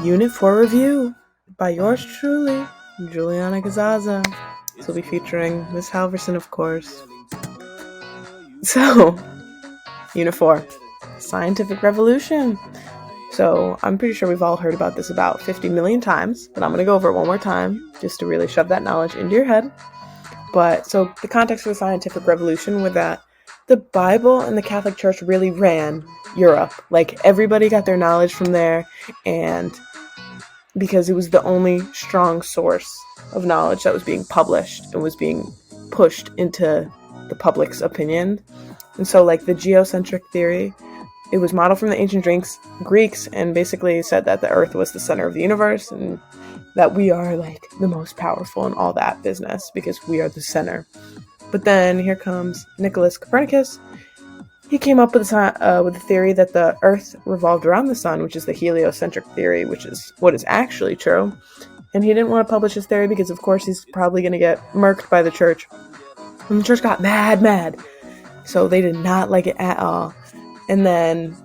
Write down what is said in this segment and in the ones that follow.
Unit 4 review by yours truly, Juliana Gazaza. This will be featuring Miss Halverson, of course. So, Unit 4, Scientific Revolution. So, I'm pretty sure we've all heard about this about 50 million times, but I'm going to go over it one more time just to really shove that knowledge into your head. But, so the context of the Scientific Revolution was that the Bible and the Catholic Church really ran Europe. Like, everybody got their knowledge from there, and because it was the only strong source of knowledge that was being published and was being pushed into the public's opinion. And so, like, the geocentric theory, it was modeled from the ancient Greeks and basically said that the Earth was the center of the universe and that we are, like, the most powerful in all that business because we are the center. But then here comes Nicholas Copernicus. He came up with the theory that the Earth revolved around the sun, which is the heliocentric theory, which is what is actually true. And he didn't want to publish his theory because, of course, he's probably going to get murked by the church. And the church got mad. So they did not like it at all. And then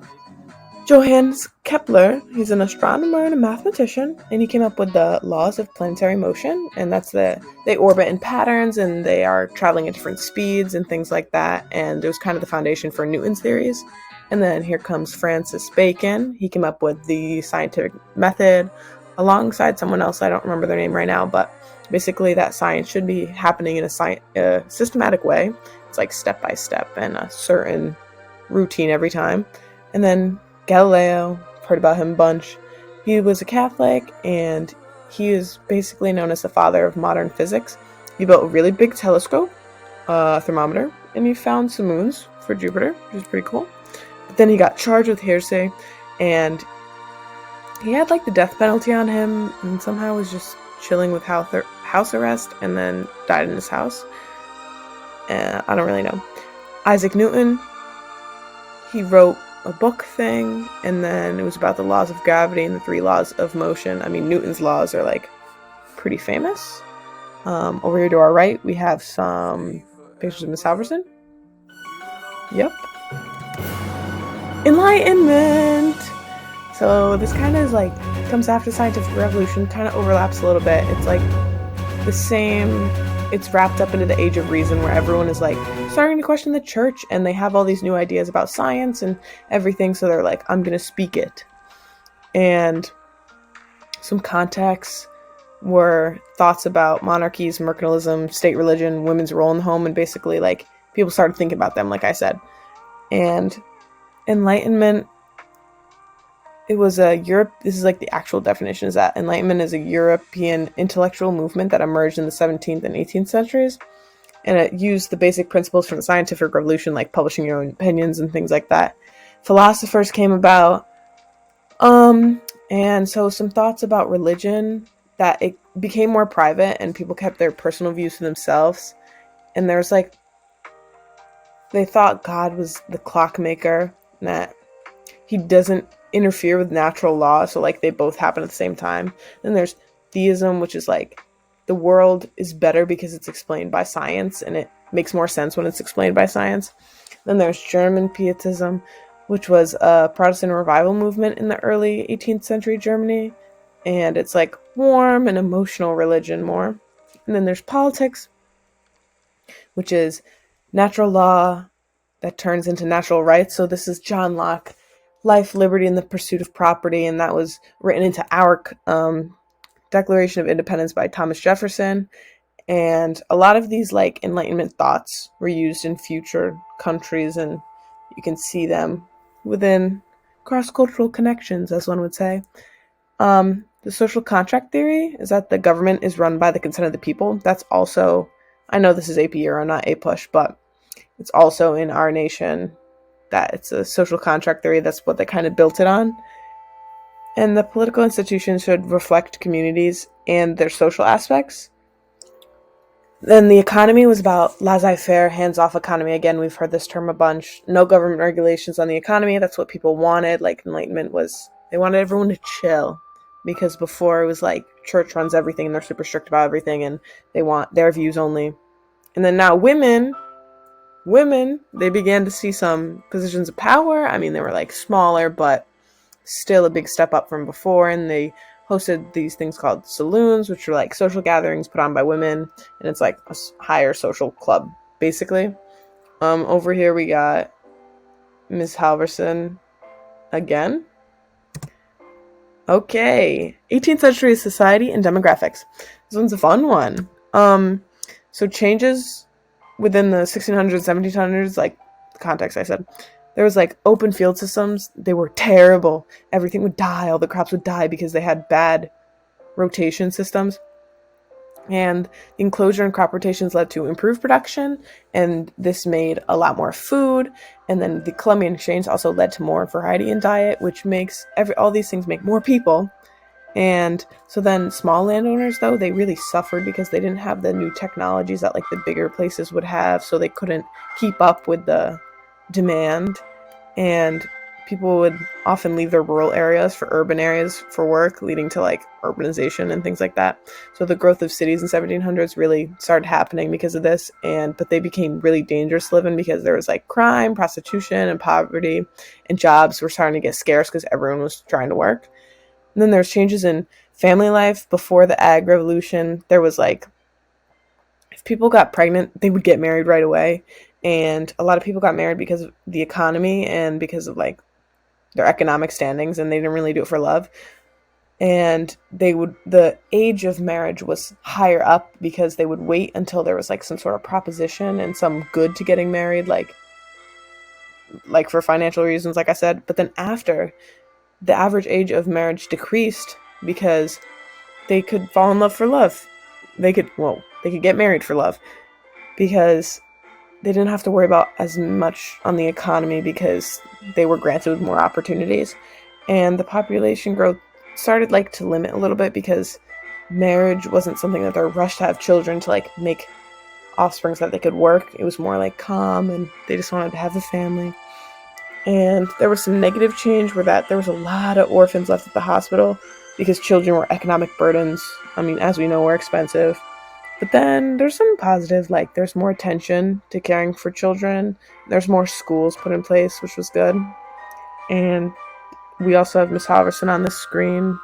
Johannes Kepler, he's an astronomer and a mathematician, and he came up with the laws of planetary motion, and that's they orbit in patterns, and they are traveling at different speeds and things like that, and it was kind of the foundation for Newton's theories. And then here comes Francis Bacon. He came up with the scientific method alongside someone else. I don't remember their name right now, but basically that science should be happening in a systematic way. It's like step by step and a certain routine every time. And then Galileo, heard about him a bunch. He was a Catholic, and he is basically known as the father of modern physics. He built a really big telescope, thermometer, and he found some moons for Jupiter, which is pretty cool. But then he got charged with heresy, and he had like the death penalty on him, and somehow was just chilling with house arrest, and then died in his house. I don't really know. Isaac Newton, he wrote a book thing, and then it was about the laws of gravity and the 3 laws of motion. I mean, Newton's laws are like pretty famous. Over here to our right, we have some pictures of Miss Halverson. Yep. Enlightenment! So this kind of is like, comes after the scientific revolution, kind of overlaps a little bit. It's like the same, it's wrapped up into the age of reason where everyone is like starting to question the church, and they have all these new ideas about science and everything, so they're like, I'm gonna speak it. And some contexts were thoughts about monarchies, mercantilism, state religion, women's role in the home, and basically like people started thinking about them, like I said. And Enlightenment, it was this is like the actual definition, is that Enlightenment is a European intellectual movement that emerged in the 17th and 18th centuries. And it used the basic principles from the scientific revolution, like publishing your own opinions and things like that. Philosophers came about. And so some thoughts about religion, that it became more private and people kept their personal views to themselves. And there's like, they thought God was the clockmaker, and that he doesn't interfere with natural law. So like they both happen at the same time. Then there's theism, which is like, the world is better because it's explained by science, and it makes more sense when it's explained by science. Then there's German Pietism, which was a Protestant revival movement in the early 18th century Germany, and it's like warm and emotional religion more. And then there's politics, which is natural law that turns into natural rights. So this is John Locke, Life, Liberty, and the Pursuit of Property, and that was written into our Declaration of Independence by Thomas Jefferson. And a lot of these like Enlightenment thoughts were used in future countries, and you can see them within cross-cultural connections, as one would say. The social contract theory is that the government is run by the consent of the people. That's also, I know this is AP Euro, not APUSH, but it's also in our nation that it's a social contract theory. That's what they kind of built it on. And the political institutions should reflect communities and their social aspects. Then the economy was about laissez-faire, hands-off economy. Again, we've heard this term a bunch. No government regulations on the economy. That's what people wanted. Like Enlightenment was, they wanted everyone to chill. Because before it was like church runs everything and they're super strict about everything and they want their views only. And then now women, they began to see some positions of power. I mean, they were like smaller, but still a big step up from before, and they hosted these things called saloons, which are like social gatherings put on by women, and it's like a higher social club, basically. Over here we got Miss Halverson again. Okay, 18th century society and demographics. This one's a fun one. So changes within the 1600s, 1700s, like the context I said, there was like open field systems. They were terrible. Everything would die. All the crops would die because they had bad rotation systems. And the enclosure and crop rotations led to improved production, and this made a lot more food. And then the Columbian Exchange also led to more variety in diet, which makes all these things make more people. And so then small landowners, though, they really suffered because they didn't have the new technologies that like the bigger places would have, so they couldn't keep up with the demand. And people would often leave their rural areas for urban areas for work, leading to like urbanization and things like that. So the growth of cities in 1700s really started happening because of this, but they became really dangerous to live in because there was like crime, prostitution, and poverty, and jobs were starting to get scarce because everyone was trying to work. And then there's changes in family life. Before the ag revolution, there was like, if people got pregnant, they would get married right away. And a lot of people got married because of the economy and because of like their economic standings, and they didn't really do it for love. And the age of marriage was higher up because they would wait until there was like some sort of proposition and some good to getting married, like for financial reasons, like I said. But then after, the average age of marriage decreased because they could fall in love for love. They could get married for love because they didn't have to worry about as much on the economy because they were granted with more opportunities. And the population growth started like to limit a little bit because marriage wasn't something that they're rushed to have children to like make offspring so that they could work. It was more like calm, and they just wanted to have a family. And there was some negative change where that there was a lot of orphans left at the hospital because children were economic burdens. I mean, as we know, we're expensive. But then there's some positive, like there's more attention to caring for children. There's more schools put in place, which was good. And we also have Miss Halverson on the screen.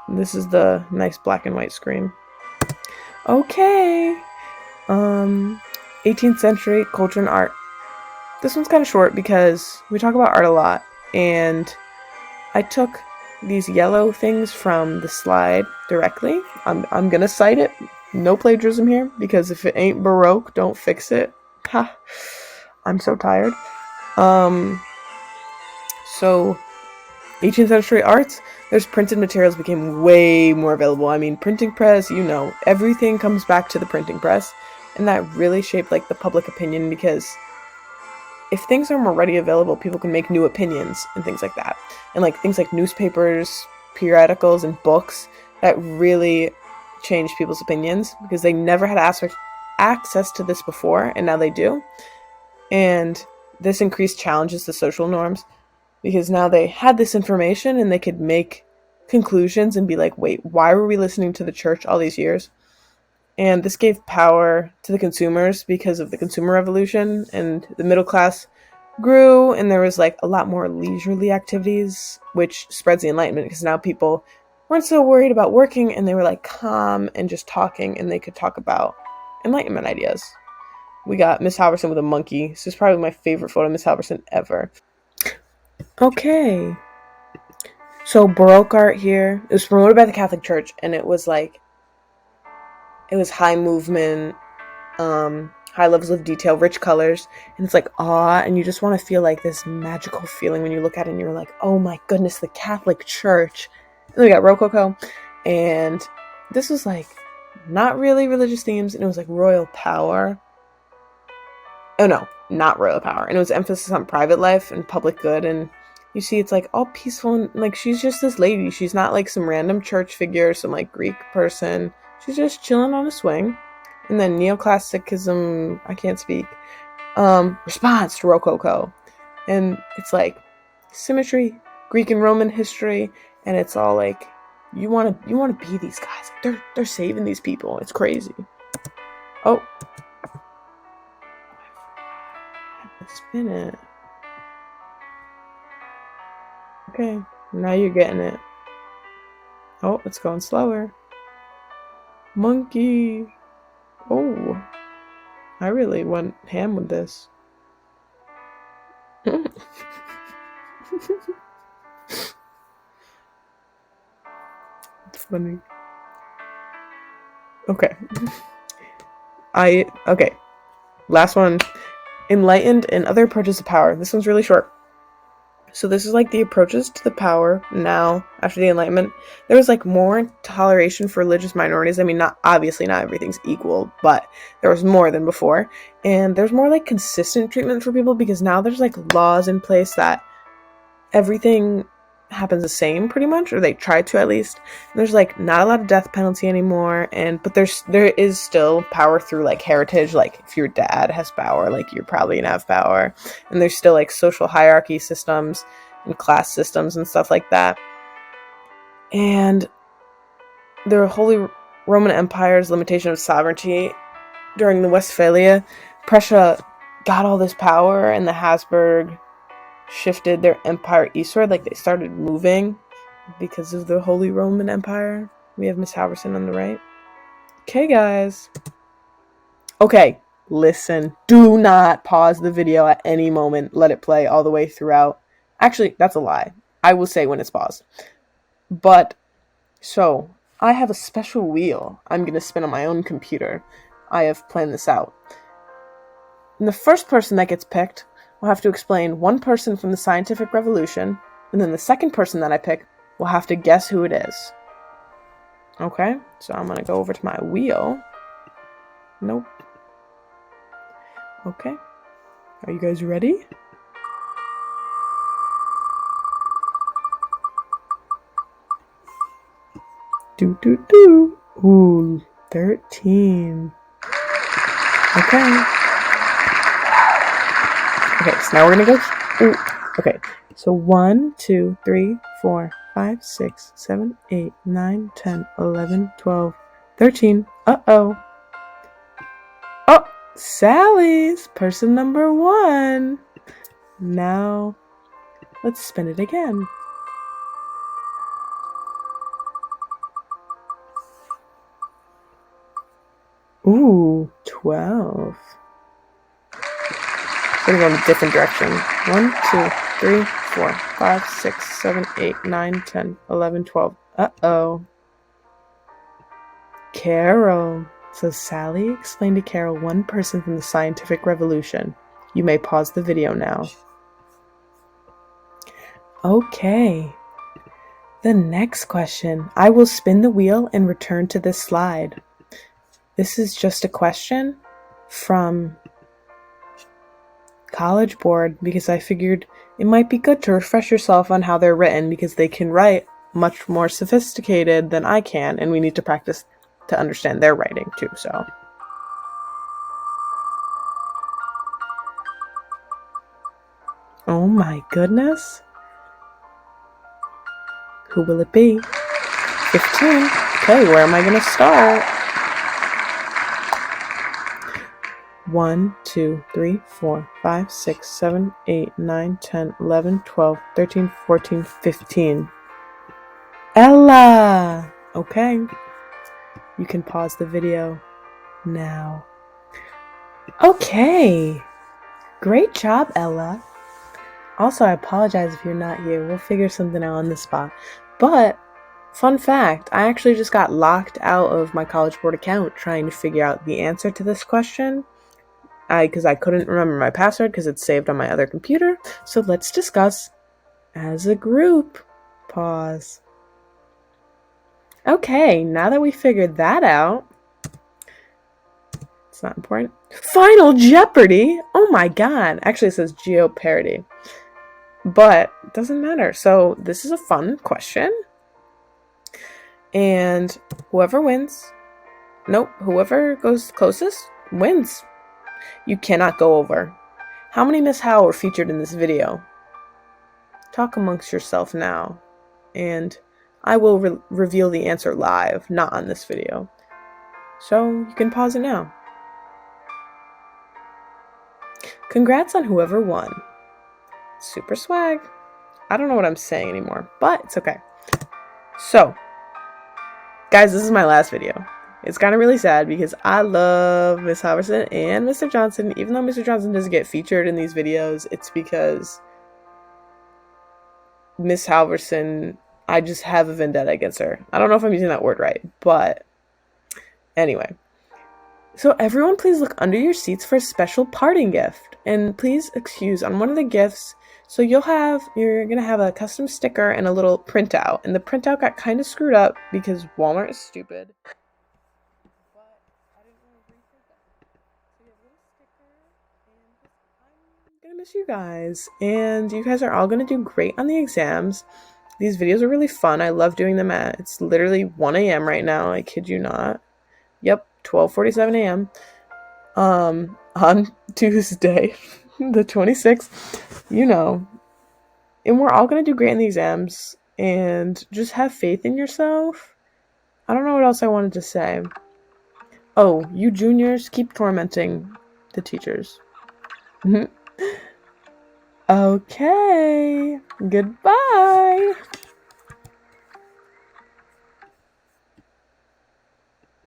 This is the nice black and white screen. Okay. 18th century culture and art. This one's kind of short because we talk about art a lot, and I took these yellow things from the slide directly. I'm gonna cite it. No plagiarism here, because if it ain't Baroque, don't fix it. Ha! I'm so tired. So 18th century arts, there's printed materials became way more available. I mean, printing press, everything comes back to the printing press, and that really shaped like the public opinion because if things are more ready available, people can make new opinions and things like that. And like things like newspapers, periodicals, and books that really changed people's opinions because they never had access to this before, and now they do. And this increased challenges to social norms because now they had this information and they could make conclusions and be like, wait, why were we listening to the church all these years? And this gave power to the consumers because of the consumer revolution, and the middle class grew, and there was like a lot more leisurely activities, which spreads the Enlightenment because now people weren't so worried about working, and they were like calm and just talking, and they could talk about Enlightenment ideas. We got Miss Halverson with a monkey. This is probably my favorite photo of Miss Halverson ever. Okay. So Baroque art here. It was promoted by the Catholic Church, and it was high movement, high levels of detail, rich colors, and it's like awe, and you just want to feel like this magical feeling when you look at it and you're like, oh my goodness, the Catholic Church. And then we got Rococo, and this was like not really religious themes, and it was like royal power. Oh no, not royal power. And it was emphasis on private life and public good, and you see it's like all peaceful, and like she's just this lady. She's not like some random church figure, some like Greek person. She's just chilling on a swing. And then neoclassicism, I can't speak, response to Rococo. And it's like symmetry, Greek and Roman history, and it's all like you wanna be these guys. They're saving these people. It's crazy. Oh. I have to spin it. Okay. Now you're getting it. Oh, it's going slower. Monkey. Oh, I really went ham with this. It's funny. Okay. Okay. Last one. Enlightened and other approaches to power. This one's really short. So this is like the approaches to the power now after the Enlightenment. There was like more toleration for religious minorities. I mean, not everything's equal, but there was more than before. And there's more like consistent treatment for people because now there's like laws in place that everything happens the same pretty much, or they try to at least. And there's like not a lot of death penalty anymore, but there is still power through like heritage. Like if your dad has power, like you're probably gonna have power. And there's still like social hierarchy systems and class systems and stuff like that. And the Holy Roman Empire's limitation of sovereignty during the Westphalia, Prussia got all this power, and the Habsburg shifted their empire eastward. Like they started moving because of the Holy Roman Empire. We have Miss Halverson on the right. Okay, guys. Okay, listen. Do not pause the video at any moment. Let it play all the way throughout. Actually, that's a lie. I will say when it's paused. But, so, I have a special wheel I'm going to spin on my own computer. I have planned this out. And the first person that gets picked will have to explain one person from the scientific revolution, and then the second person that I pick will have to guess who it is. Okay, so I'm gonna go over to my wheel. Nope. Okay. Are you guys ready? Ooh, 13. Okay. Okay, so now we're gonna go. Ooh. Okay, so 1, 2, 3, 4, 5, 6, 7, 8, 9, 10, 11, 12, 13. Uh-oh. Oh, Sally's person number 1. Now, let's spin it again. Ooh, 12. We're gonna go in a different direction. 1, 2, 3, 4, 5, 6, 7, 8, 9, 10, 11, 12. Uh-oh. Carol. So Sally explained to Carol one person from the scientific revolution. You may pause the video now. Okay. The next question. I will spin the wheel and return to this slide. This is just a question from College Board because I figured it might be good to refresh yourself on how they're written because they can write much more sophisticated than I can, and we need to practice to understand their writing too, so. Oh my goodness. Who will it be? 15. Okay, where am I going to start? 1, 2, 3, 4, 5, 6, 7, 8, 9, 10, 11, 12, 13, 14, 15. Ella! Okay. You can pause the video now. Okay. Great job, Ella. Also, I apologize if you're not here. We'll figure something out on the spot. But, fun fact, I actually just got locked out of my College Board account trying to figure out the answer to this question. Because I couldn't remember my password because it's saved on my other computer. So let's discuss as a group. Pause. Okay, now that we figured that out, it's not important. Final Jeopardy! Oh my god. Actually, it says Jeopardy. But it doesn't matter. So this is a fun question. And whoever goes closest wins. You cannot go over. How many Miss Howe were featured in this video? Talk amongst yourself now. And I will reveal the answer live, not on this video. So you can pause it now. Congrats on whoever won. Super swag. I don't know what I'm saying anymore, but it's okay. So, guys, this is my last video. It's kind of really sad because I love Miss Halverson and Mr. Johnson. Even though Mr. Johnson doesn't get featured in these videos, it's because Miss Halverson, I just have a vendetta against her. I don't know if I'm using that word right, but anyway. So everyone please look under your seats for a special parting gift. And please excuse on one of the gifts, so you're gonna have a custom sticker and a little printout. And the printout got kind of screwed up because Walmart is stupid. But I didn't want to reprint that. So you have a little sticker, and I'm gonna miss you guys. And you guys are all gonna do great on the exams. These videos are really fun. I love doing them it's literally 1 a.m. right now. I kid you not. Yep, 12:47 a.m. On Tuesday, the 26th, and we're all gonna do great in the exams, and just have faith in yourself. I don't know what else I wanted to say. Oh, you juniors, keep tormenting the teachers. Okay, goodbye.